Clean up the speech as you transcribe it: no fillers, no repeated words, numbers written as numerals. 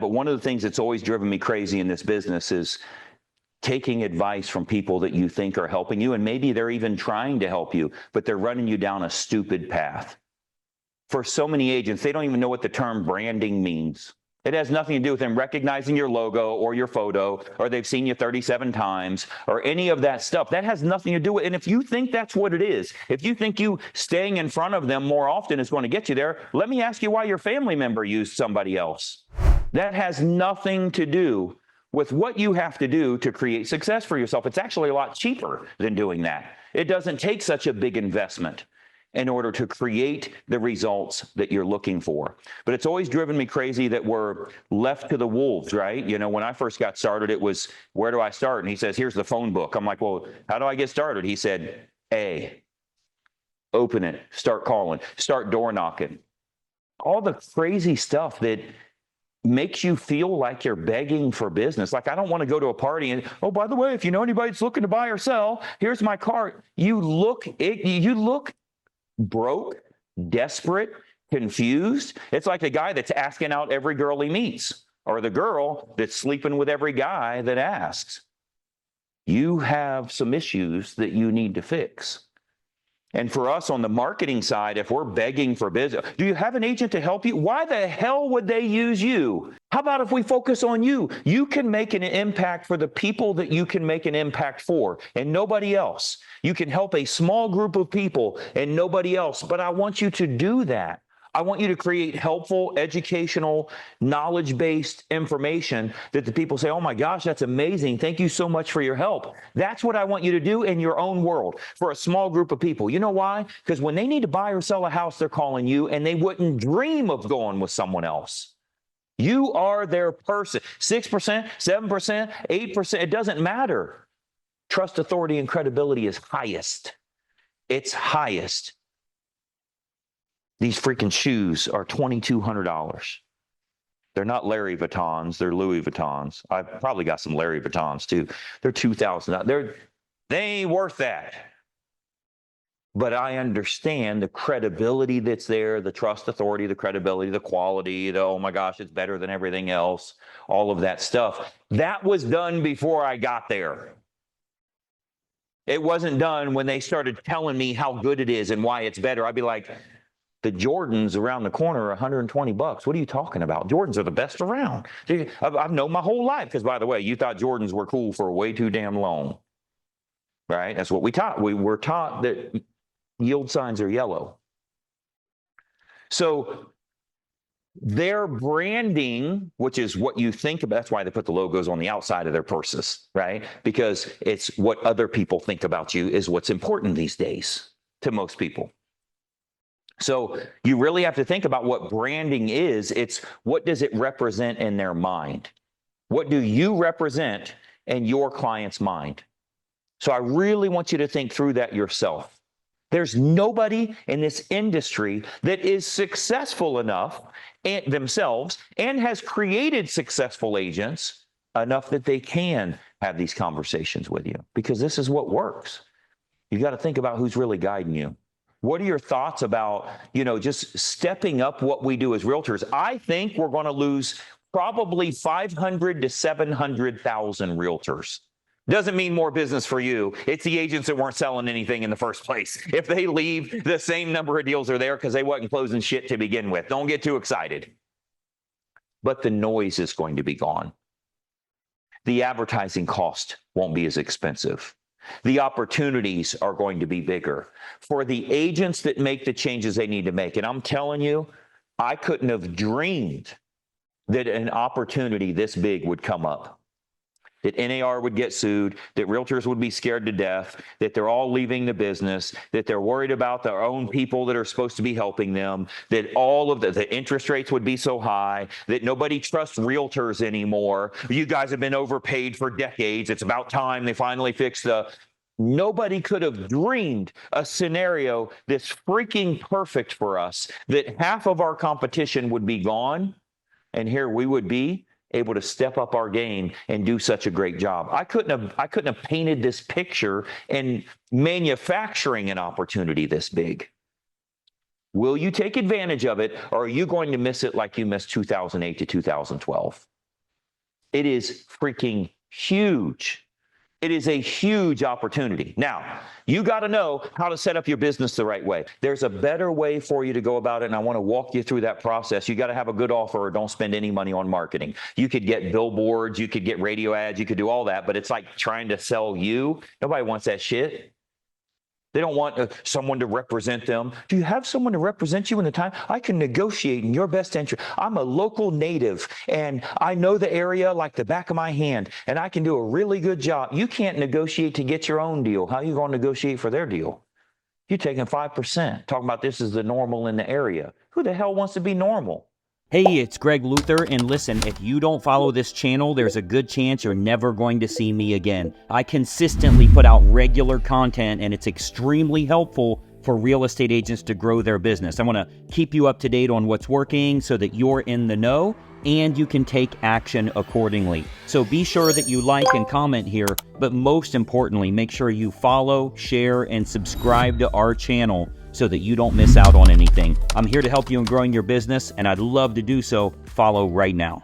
But one of the things that's always driven me crazy in this business is taking advice from people that you think are helping you, and maybe they're even trying to help you, but they're running you down a stupid path. For so many agents, they don't even know what the term branding means. It has nothing to do with them recognizing your logo or your photo, or they've seen you 37 times, or any of that stuff. That has nothing to do with it. And if you think that's what it is, if you think you staying in front of them more often is going to get you there, let me ask you why your family member used somebody else. That has nothing to do with what you have to do to create success for yourself. It's actually a lot cheaper than doing that. It doesn't take such a big investment in order to create the results that you're looking for. But it's always driven me crazy that we're left to the wolves, right? You know, when I first got started, it was, where do I start? And he says, here's the phone book. I'm like, well, how do I get started? He said, open it, start calling, start door knocking. All the crazy stuff that makes you feel like you're begging for business. Like, I don't want to go to a party and, oh, by the way, if you know anybody that's looking to buy or sell, here's my card. You look broke, desperate, confused. It's like the guy that's asking out every girl he meets, or the girl that's sleeping with every guy that asks. You have some issues that you need to fix. And for us on the marketing side, if we're begging for business, do you have an agent to help you? Why the hell would they use you? How about if we focus on you? You can make an impact for the people that you can make an impact for, and nobody else. You can help a small group of people and nobody else. But I want you to do that. I want you to create helpful, educational, knowledge-based information that the people say, oh my gosh, that's amazing. Thank you so much for your help. That's what I want you to do in your own world for a small group of people. You know why? Because when they need to buy or sell a house, they're calling you, and they wouldn't dream of going with someone else. You are their person. 6%, 7%, 8%, it doesn't matter. Trust, authority, and credibility is highest. It's highest. These freaking shoes are $2,200. They're not Larry Vuittons, they're Louis Vuittons. I've probably got some Larry Vuittons too. They're $2,000. They ain't worth that. But I understand the credibility that's there, the trust, authority, the credibility, the quality, the, oh my gosh, it's better than everything else, all of that stuff. That was done before I got there. It wasn't done when they started telling me how good it is and why it's better. I'd be like, the Jordans around the corner are $120. What are you talking about? Jordans are the best around. I've known my whole life, because by the way, you thought Jordans were cool for way too damn long, right? That's what we taught. We were taught that yield signs are yellow. So their branding, which is what you think about, that's why they put the logos on the outside of their purses, right? Because it's what other people think about you is what's important these days to most people. So you really have to think about what branding is. It's what does it represent in their mind? What do you represent in your client's mind? So I really want you to think through that yourself. There's nobody in this industry that is successful enough themselves and has created successful agents enough that they can have these conversations with you, because this is what works. You got to think about who's really guiding you. What are your thoughts about, just stepping up what we do as realtors? I think we're going to lose probably 500 to 700,000 realtors. Doesn't mean more business for you. It's the agents that weren't selling anything in the first place. If they leave, the same number of deals are there because they wasn't closing shit to begin with. Don't get too excited. But the noise is going to be gone. The advertising cost won't be as expensive. The opportunities are going to be bigger for the agents that make the changes they need to make. And I'm telling you, I couldn't have dreamed that an opportunity this big would come up, that NAR would get sued, that realtors would be scared to death, that they're all leaving the business, that they're worried about their own people that are supposed to be helping them, that all of the interest rates would be so high, that nobody trusts realtors anymore. You guys have been overpaid for decades. It's about time they finally fix Nobody could have dreamed a scenario this freaking perfect for us, that half of our competition would be gone, and here we would be able to step up our game and do such a great job. I couldn't have painted this picture in manufacturing an opportunity this big. Will you take advantage of it, or are you going to miss it like you missed 2008 to 2012? It is freaking huge. It is a huge opportunity. Now, you got to know how to set up your business the right way. There's a better way for you to go about it, and I want to walk you through that process. You got to have a good offer or don't spend any money on marketing. You could get billboards, you could get radio ads, you could do all that, but it's like trying to sell you. Nobody wants that shit. They don't want someone to represent them. Do you have someone to represent you in the time? I can negotiate in your best interest. I'm a local native, and I know the area like the back of my hand, and I can do a really good job. You can't negotiate to get your own deal. How are you going to negotiate for their deal? You're taking 5%. Talking about this is the normal in the area. Who the hell wants to be normal? Hey, it's Greg Luther, and listen, if you don't follow this channel, there's a good chance you're never going to see me again. I consistently put out regular content, and it's extremely helpful for real estate agents to grow their business. I want to keep you up to date on what's working so that you're in the know and you can take action accordingly. So be sure that you like and comment here, but most importantly, make sure you follow, share, and subscribe to our channel so that you don't miss out on anything. I'm here to help you in growing your business, and I'd love to do so. Follow right now.